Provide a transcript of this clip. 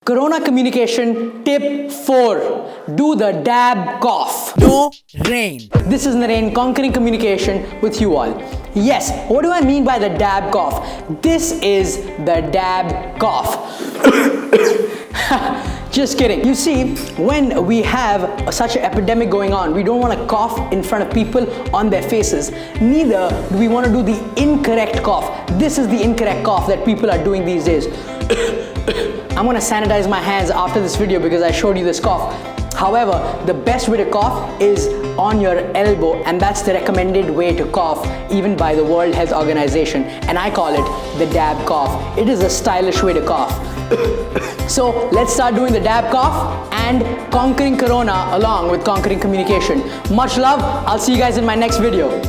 Corona communication tip 4. Do the dab cough. No rain. This is Naren conquering communication with you all. Yes, what do I mean by the dab cough? This is the dab cough. Just kidding. You see, when we have such an epidemic going on, we don't want to cough in front of people on their faces. Neither do we want to do the incorrect cough. This is the incorrect cough that people are doing these days. I'm gonna sanitize my hands after this video because I showed you this cough. However, the best way to cough is on your elbow, and that's the recommended way to cough even by the World Health Organization, and I call it the dab cough. It is a stylish way to cough. So let's start doing the dab cough and conquering corona along with conquering communication. Much love. I'll see you guys in my next video.